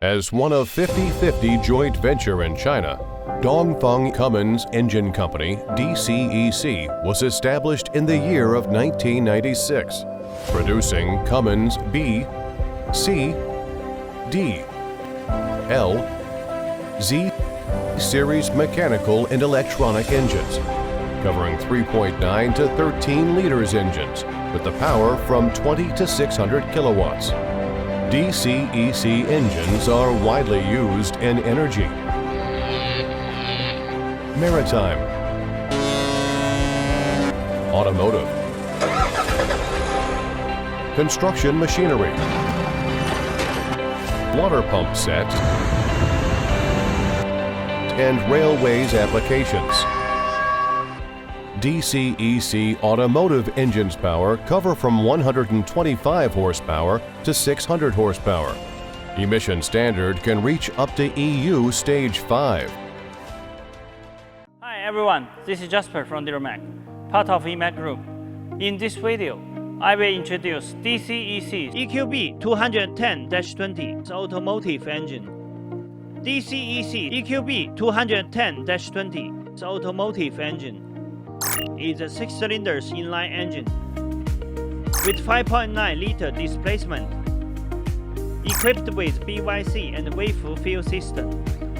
As one of 50/50 joint venture in China, Dongfeng Cummins Engine Company, DCEC, was established in the year of 1996, producing Cummins B, C, D, L, Z series mechanical and electronic engines, covering 3.9 to 13 liters engines with the power from 20 to 600 kilowatts. DCEC engines are widely used in energy, maritime, automotive, construction machinery, water pump sets, and railways applications. DCEC automotive engines power cover from 125 horsepower to 600 horsepower. Emission standard can reach up to EU Stage 5. Hi everyone, this is Jasper from DuraMac, part of EMAC Group. In this video, I will introduce DCEC EQB210-20 automotive engine. DCEC EQB210-20 automotive engine is a 6-cylinder inline engine with 5.9-liter displacement, equipped with BYC and Weifu fuel system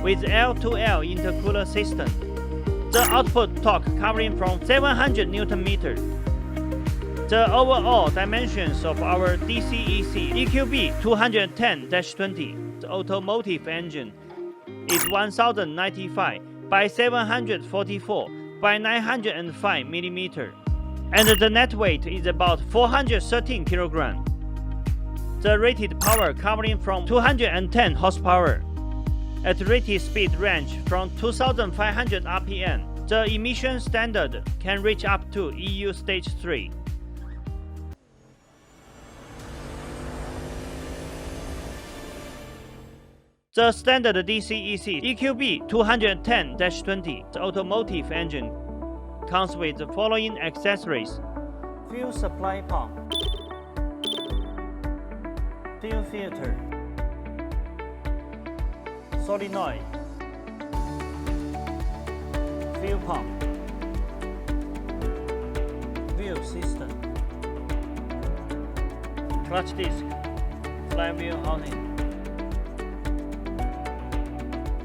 with L2L intercooler system. The output torque covering from 700 Nm. The overall dimensions of our DCEC EQB210-20 automotive engine is 1095 by 744 by 905 mm, and the net weight is about 413 kg. The rated power covering from 210 horsepower. At rated speed range from 2500 rpm, the emission standard can reach up to EU Stage 3. The standard DCEC EQB210-20 automotive engine comes with the following accessories: fuel supply pump, fuel filter, solenoid, fuel pump, wheel system, clutch disc, flywheel housing,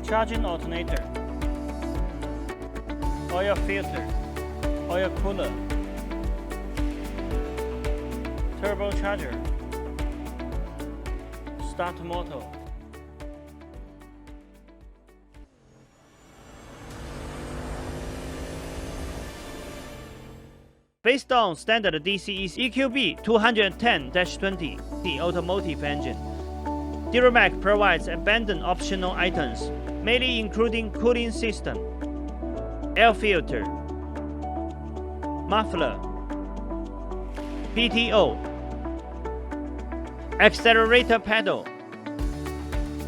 charging alternator, oil filter, oil cooler, turbocharger, start motor. Based on standard DCEC EQB210-20, the automotive engine, DuraMac provides abundant optional items, mainly including cooling system, air filter, muffler, PTO, accelerator pedal,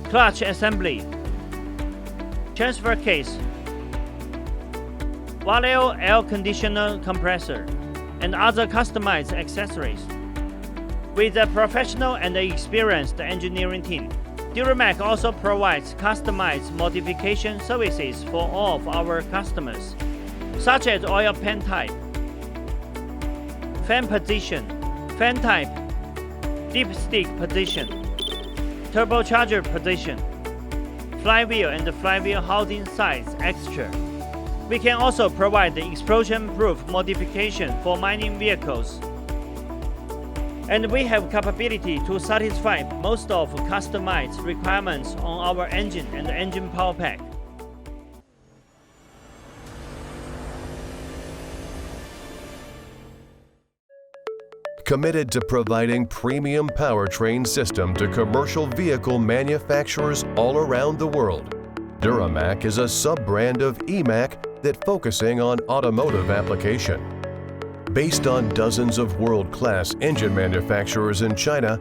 clutch assembly, transfer case, Valeo air conditioner compressor, and other customized accessories. With a professional and experienced engineering team, DuraMac also provides customized modification services for all of our customers, such as oil pan type, fan position, fan type, dipstick position, turbocharger position, flywheel and flywheel housing size extra. We can also provide the explosion-proof modification for mining vehicles. And we have capability to satisfy most of customized requirements on our engine and engine power pack. Committed to providing premium powertrain system to commercial vehicle manufacturers all around the world, DuraMac is a sub-brand of EMAC that focusing on automotive application. Based on dozens of world-class engine manufacturers in China,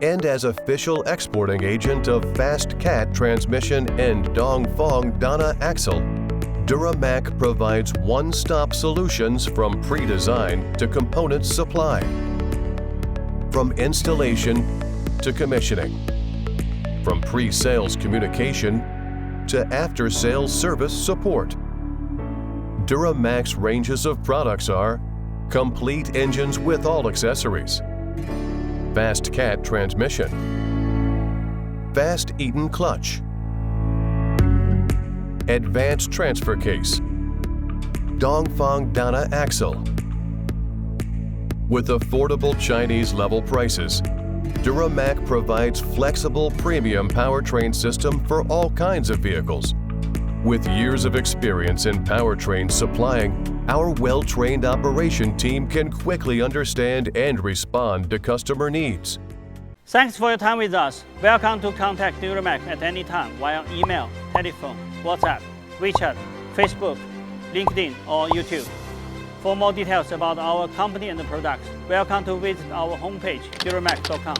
and as official exporting agent of Fast Cat transmission and Dongfeng Dana axle, DuraMac provides one-stop solutions from pre-design to component supply, from installation to commissioning, from pre-sales communication to after-sales service support. DuraMac's ranges of products are complete engines with all accessories, fast cat transmission, fast Eaton clutch, advanced transfer case, Dongfeng Dana axle. With affordable Chinese level prices, DuraMac provides flexible premium powertrain system for all kinds of vehicles. With years of experience in powertrain supplying, our well-trained operation team can quickly understand and respond to customer needs. Thanks for your time with us. Welcome to contact DuraMac at any time via email, telephone, WhatsApp, WeChat, Facebook, LinkedIn, or YouTube. For more details about our company and the products, welcome to visit our homepage, duramac.com.